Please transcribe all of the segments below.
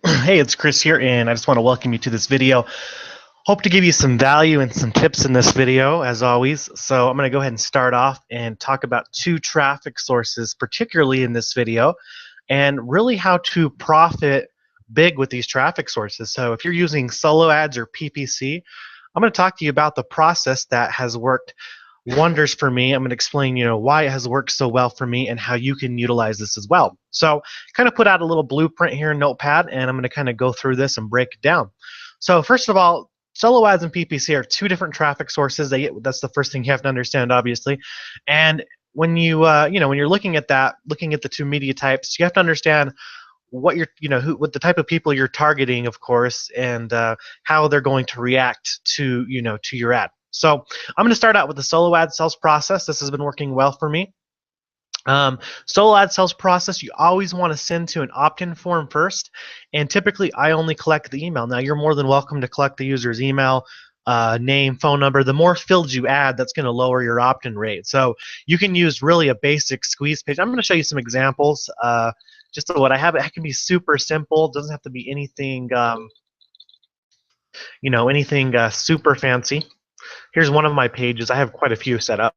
Hey, it's Chris here, and I just want to welcome you to this video. Hope to give you some value and some tips in this video, as always. So I'm going to go ahead and start off and talk about two traffic sources, particularly in this video, and really how to profit big with these traffic sources. So if you're using solo ads or PPC, I'm going to talk to you about the process that has worked wonders for me. I'm going to explain, why it has worked so well for me and how you can utilize this as well. So, kind of put out a little blueprint here in Notepad, and I'm going to kind of go through this and break it down. So, first of all, solo ads and PPC are two different traffic sources. That's the first thing you have to understand, obviously. And when when you're looking at that, looking at the two media types, you have to understand what you're, what the type of people you're targeting, of course, and how they're going to react to your ad. So I'm going to start out with the solo ad sales process. This has been working well for me. Solo ad sales process, you always want to send to an opt-in form first, and typically I only collect the email. Now you're more than welcome to collect the user's email, name, phone number. The more fields you add, that's going to lower your opt-in rate. So you can use really a basic squeeze page. I'm going to show you some examples. Just so what I have, it can be super simple. It doesn't have to be anything, anything super fancy. Here's one of my pages. I have quite a few set up.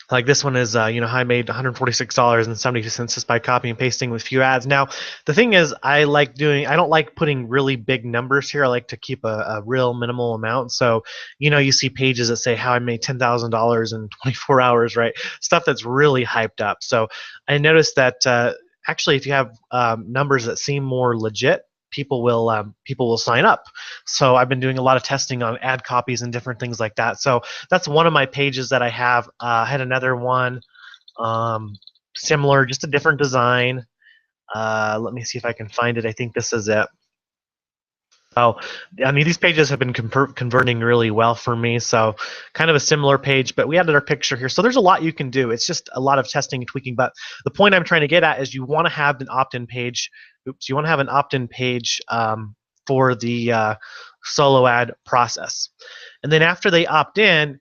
Like this one is, I made $146.72 just by copy and pasting with few ads. Now, the thing is, I don't like putting really big numbers here. I like to keep a real minimal amount. So, you see pages that say how I made $10,000 in 24 hours, right? Stuff that's really hyped up. So I noticed that actually, if you have numbers that seem more legit, people will sign up. So I've been doing a lot of testing on ad copies and different things like that. So that's one of my pages that I have. I had another one similar, just a different design. Let me see if I can find it. I think this is it. Oh, I mean, these pages have been converting really well for me. So kind of a similar page, but we added our picture here. So there's a lot you can do. It's just a lot of testing and tweaking. But the point I'm trying to get at is you want to have an opt-in page. You want to have an opt-in page for the solo ad process. And then after they opt in,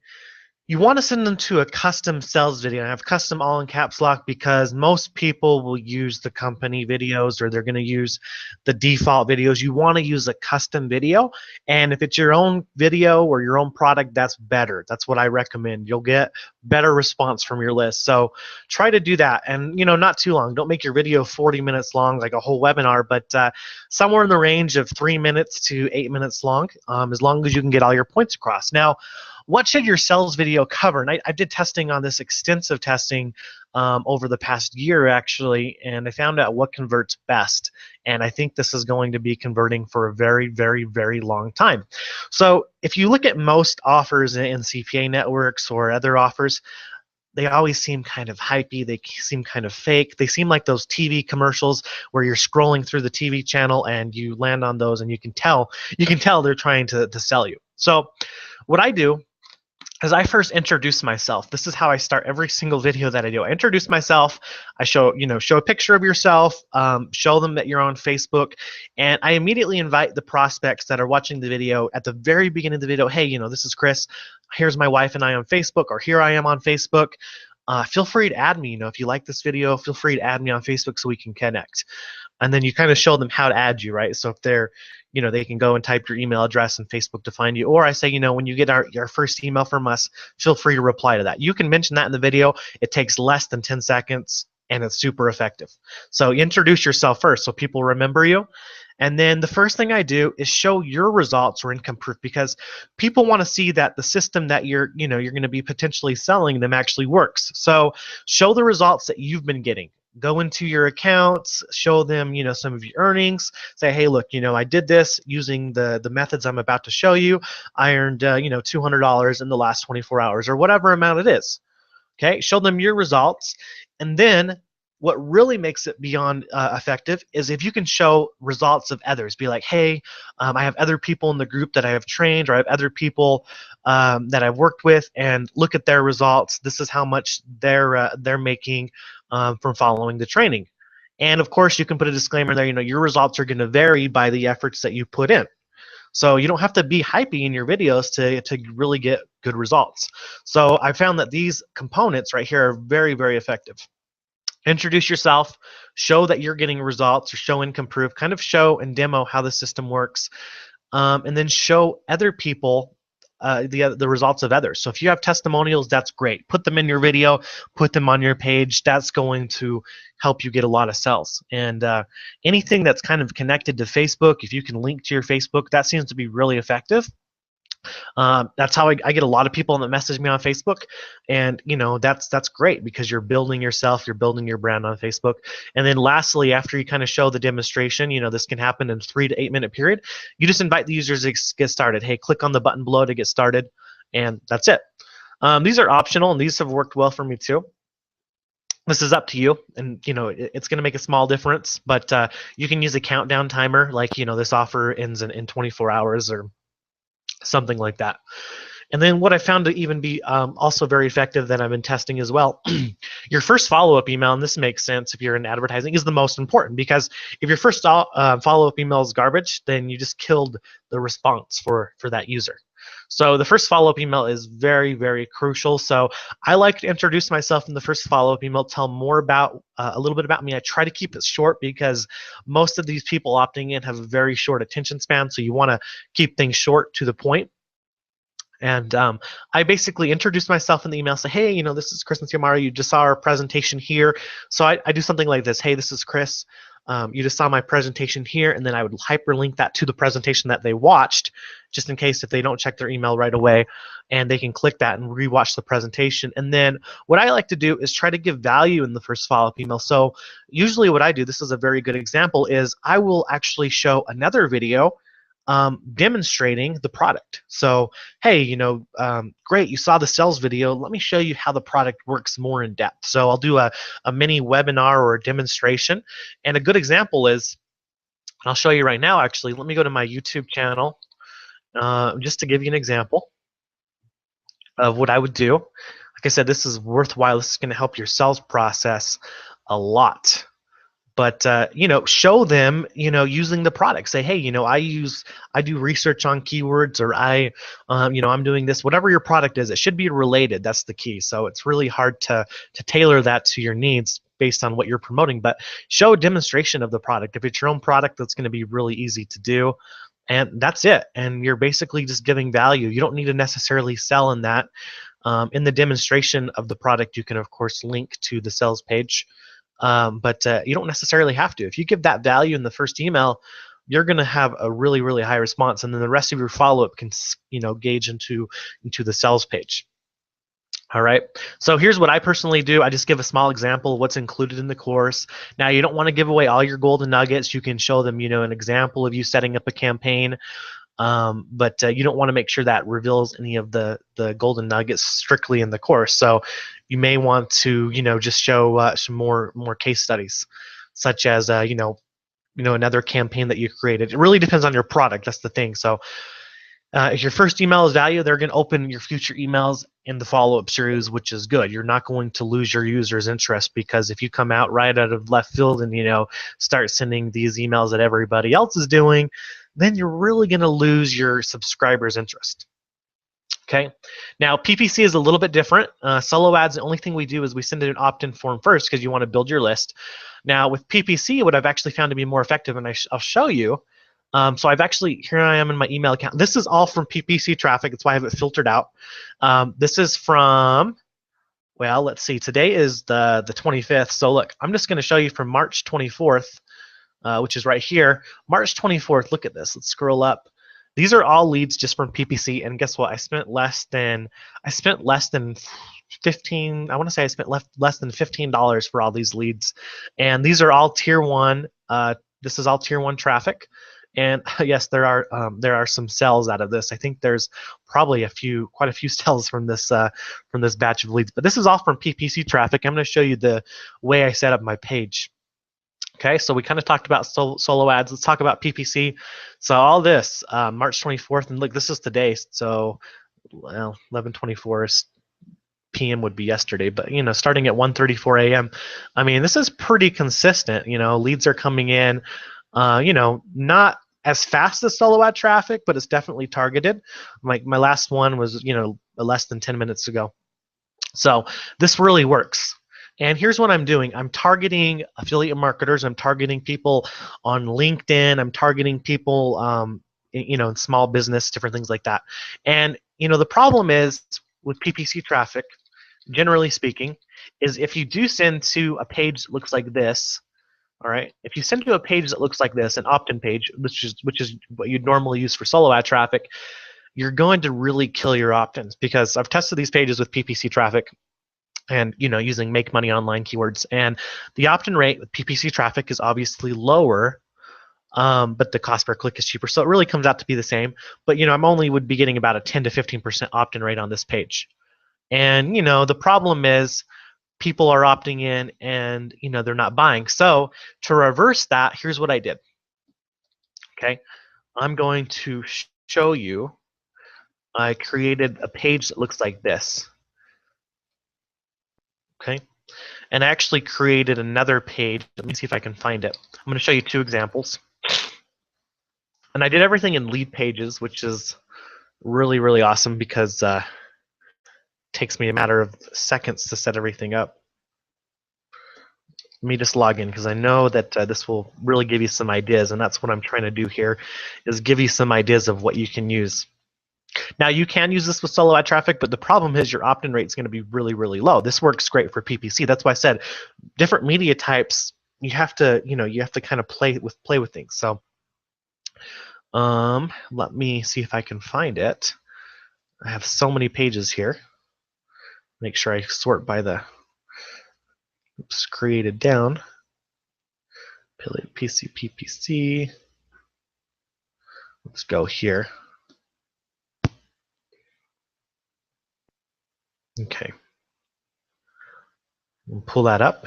you want to send them to a custom sales video. I have custom all in caps lock because most people will use the company videos or they're going to use the default videos. You want to use a custom video. And if it's your own video or your own product, that's better. That's what I recommend. You'll get better response from your list. So try to do that. And, not too long. Don't make your video 40 minutes long like a whole webinar, but somewhere in the range of 3 minutes to 8 minutes long, as long as you can get all your points across. Now, what should your sales video cover? And I did testing on this, extensive testing over the past year, actually, and I found out what converts best. And I think this is going to be converting for a very, very, very long time. So if you look at most offers in CPA networks or other offers, they always seem kind of hypey. They seem kind of fake. They seem like those TV commercials where you're scrolling through the TV channel and you land on those and you can tell they're trying to sell you. So what I do as I first introduce myself, this is how I start every single video that I do. I introduce myself. I show a picture of yourself, show them that you're on Facebook, and I immediately invite the prospects that are watching the video at the very beginning of the video. Hey, this is Chris. Here's my wife and I on Facebook, or here I am on Facebook. Feel free to add me. If you like this video, feel free to add me on Facebook so we can connect. And then you kind of show them how to add you, right? So if they're, they can go and type your email address in Facebook to find you. Or I say, when you get your first email from us, feel free to reply to that. You can mention that in the video. It takes less than 10 seconds, and it's super effective. So introduce yourself first so people remember you. And then the first thing I do is show your results or income proof, because people want to see that the system that you're going to be potentially selling them actually works. So show the results that you've been getting. Go into your accounts, show them, some of your earnings. Say, hey, look, I did this using the methods I'm about to show you. I earned, $200 in the last 24 hours, or whatever amount it is. Okay, show them your results, and then what really makes it beyond effective is if you can show results of others. Be like, hey, I have other people in the group that I have trained, or I have other people that I've worked with, and look at their results. This is how much they're making from following the training. And of course, you can put a disclaimer there. Your results are going to vary by the efforts that you put in. So you don't have to be hypey in your videos to really get good results. So I found that these components right here are very, very effective. Introduce yourself, show that you're getting results, or show income proof, kind of show and demo how the system works, and then show other people the results of others. So if you have testimonials, that's great. Put them in your video, put them on your page. That's going to help you get a lot of sales. And anything that's kind of connected to Facebook, if you can link to your Facebook, that seems to be really effective. That's how I get a lot of people that message me on Facebook, and that's great because you're building yourself, you're building your brand on Facebook. And then lastly, after you kind of show the demonstration, this can happen in 3 to 8 minute period. You just invite the users to get started. Hey, click on the button below to get started, and that's it. These are optional, and these have worked well for me too. This is up to you, and it's going to make a small difference, but you can use a countdown timer, like this offer ends in 24 hours or something like that. And then what I found to even be also very effective that I've been testing as well, your first follow-up email, and this makes sense if you're in advertising, is the most important, because if your first follow-up email is garbage, then you just killed the response for that user. So the first follow-up email is very, very crucial. So I like to introduce myself in the first follow-up email, tell more about a little bit about me. I try to keep it short because most of these people opting in have a very short attention span, so you want to keep things short to the point. And I basically introduce myself in the email, say, hey, this is Chris and Xiomara. You just saw our presentation here. So I do something like this. Hey, this is Chris. You just saw my presentation here, and then I would hyperlink that to the presentation that they watched, just in case if they don't check their email right away, and they can click that and rewatch the presentation. And then what I like to do is try to give value in the first follow-up email. So usually what I do, this is a very good example, is I will actually show another video demonstrating the product. So, hey, great, you saw the sales video. Let me show you how the product works more in depth. So I'll do a mini webinar or a demonstration. And a good example is, and I'll show you right now, actually. Let me go to my YouTube channel just to give you an example of what I would do. Like I said, this is worthwhile. This is going to help your sales process a lot. But show them, using the product. Say, hey, I do research on keywords, or I'm doing this. Whatever your product is, it should be related. That's the key. So it's really hard to tailor that to your needs based on what you're promoting. But show a demonstration of the product. If it's your own product, that's going to be really easy to do, and that's it. And you're basically just giving value. You don't need to necessarily sell in that. In the demonstration of the product, you can of course link to the sales page. But you don't necessarily have to. If you give that value in the first email, you're going to have a really, really high response, and then the rest of your follow-up can, gauge into the sales page. All right. So here's what I personally do. I just give a small example of what's included in the course. Now, you don't want to give away all your golden nuggets. You can show them, an example of you setting up a campaign. But you don't want to make sure that reveals any of the golden nuggets strictly in the course. So you may want to just show some more case studies, such as another campaign that you created. It really depends on your product. That's the thing. So if your first email is value, they're going to open your future emails in the follow-up series, which is good. You're not going to lose your users' interest, because if you come out right out of left field and start sending these emails that everybody else is doing, then you're really going to lose your subscribers' interest. Okay. Now, PPC is a little bit different. Solo ads, the only thing we do is we send it an opt-in form first, because you want to build your list. Now, with PPC, what I've actually found to be more effective, and I'll show you. So I've actually, here I am in my email account. This is all from PPC Traffic. That's why I have it filtered out. This is from, well, let's see. Today is the 25th. So look, I'm just going to show you from March 24th. Which is right here, March 24th. Look at this. Let's scroll up. These are all leads just from PPC, and guess what? I spent less than 15. I want to say I spent less than $15 for all these leads, and these are all tier 1. This is all tier 1 traffic, and yes, there are some sales out of this. I think there's probably quite a few sales from this batch of leads, but this is all from PPC Traffic. I'm going to show you the way I set up my page. Okay, so we kind of talked about solo ads. Let's talk about PPC. So all this, March 24th, and look, this is today. So, well, 11:24 p.m. would be yesterday, but starting at 1:34 a.m. I mean, this is pretty consistent. Leads are coming in. Not as fast as solo ad traffic, but it's definitely targeted. My last one was less than 10 minutes ago. So this really works. And here's what I'm doing. I'm targeting affiliate marketers. I'm targeting people on LinkedIn. I'm targeting people, in small business, different things like that. And the problem is with PPC traffic, generally speaking, is if you do send to a page that looks like this. All right. If you send to a page that looks like this, an opt-in page, which is what you'd normally use for solo ad traffic, you're going to really kill your opt-ins, because I've tested these pages with PPC traffic and using make money online keywords, and the opt-in rate with PPC traffic is obviously lower, but the cost per click is cheaper, so it really comes out to be the same. But I'm only would be getting about a 10 to 15% opt-in rate on this page, and the problem is people are opting in and they're not buying. So to reverse that, here's what I did. Okay, I'm going to show you. I created a page that looks like this. Okay, and I actually created another page. Let me see if I can find it. I'm going to show you two examples. And I did everything in lead pages, which is really, really awesome, because it takes me a matter of seconds to set everything up. Let me just log in, because I know that this will really give you some ideas, and that's what I'm trying to do here, is give you some ideas of what you can use. Now, you can use this with solo ad traffic, but the problem is your opt-in rate is going to be really, really low. This works great for PPC. That's why I said different media types, you have to kind of play with things. So let me see if I can find it. I have so many pages here. Make sure I sort by the created down. PC, PPC. Let's go here. Okay. We'll pull that up.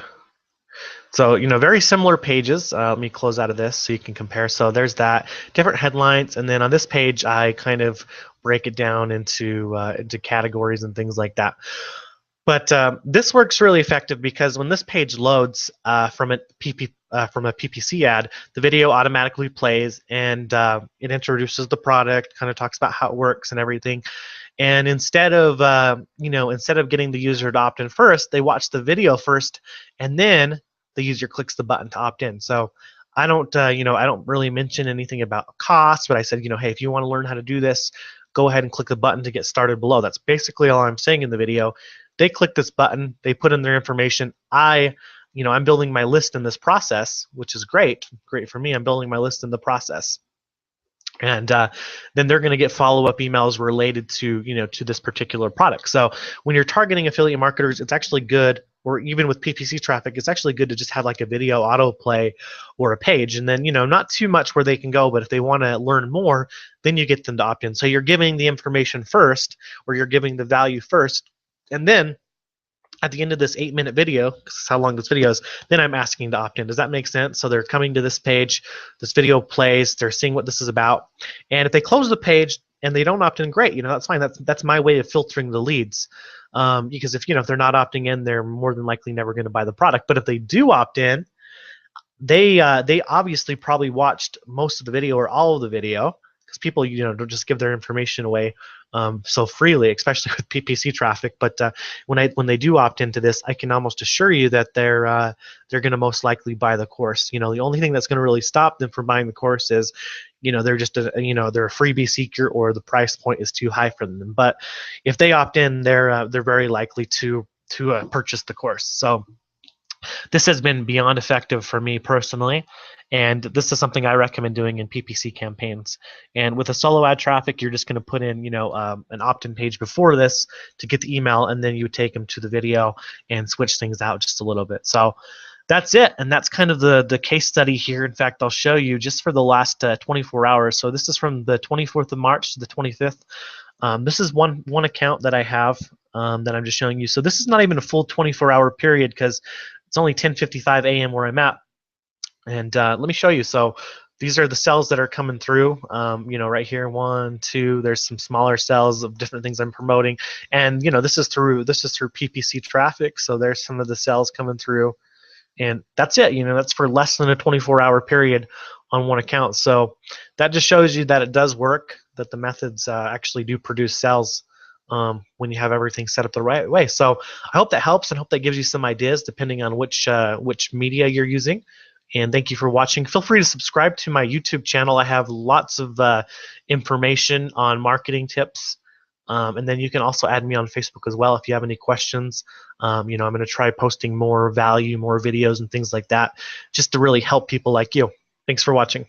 So, very similar pages. Let me close out of this so you can compare. So there's that, different headlines, and then on this page, I kind of break it down into categories and things like that. But this works really effective, because when this page loads from a PPC ad, the video automatically plays, and it introduces the product, kind of talks about how it works and everything. And instead of getting the user to opt in first, they watch the video first, and then the user clicks the button to opt in. So I don't really mention anything about cost, but I said, hey, if you want to learn how to do this, go ahead and click the button to get started below. That's basically all I'm saying in the video. They click this button, they put in their information. I'm building my list in this process, which is great for me. I'm building my list in the process. And then they're going to get follow-up emails related to to this particular product. So when you're targeting affiliate marketers, it's actually good, or even with PPC traffic, it's actually good to just have like a video autoplay or a page, and then not too much where they can go, but if they want to learn more, then you get them to opt in. So you're giving the information first, or you're giving the value first, and then at the end of this 8-minute video, because that's how long this video is, then I'm asking to opt in. Does that make sense? So they're coming to this page, this video plays, they're seeing what this is about, and if they close the page and they don't opt in, great. That's fine. That's my way of filtering the leads, because if they're not opting in, they're more than likely never going to buy the product. But if they do opt in, they obviously probably watched most of the video or all of the video, because people don't just give their information away so freely, especially with PPC traffic. But when they do opt into this, I can almost assure you that they're going to most likely buy the course. The only thing that's going to really stop them from buying the course is they're just they're a freebie seeker, or the price point is too high for them. But if they opt in, they're very likely to purchase the course. So this has been beyond effective for me personally, and this is something I recommend doing in PPC campaigns. And with a solo ad traffic, you're just going to put in an opt-in page before this to get the email, and then you would take them to the video and switch things out just a little bit. So that's it, and that's kind of the case study here. In fact, I'll show you just for the last 24 hours. So this is from the 24th of March to the 25th. This is one account that I have that I'm just showing you. So this is not even a full 24-hour period, because it's only 10:55 a.m. where I'm at. And let me show you. So these are the cells that are coming through. Right here, 1, 2. There's some smaller cells of different things I'm promoting, and this is through PPC traffic. So there's some of the cells coming through, and that's it. That's for less than a 24-hour period on one account. So that just shows you that it does work, that the methods actually do produce sales when you have everything set up the right way. So I hope that helps and hope that gives you some ideas depending on which media you're using. And thank you for watching. Feel free to subscribe to my YouTube channel. I have lots of information on marketing tips. And then you can also add me on Facebook as well if you have any questions. I'm going to try posting more value, more videos, and things like that, just to really help people like you. Thanks for watching.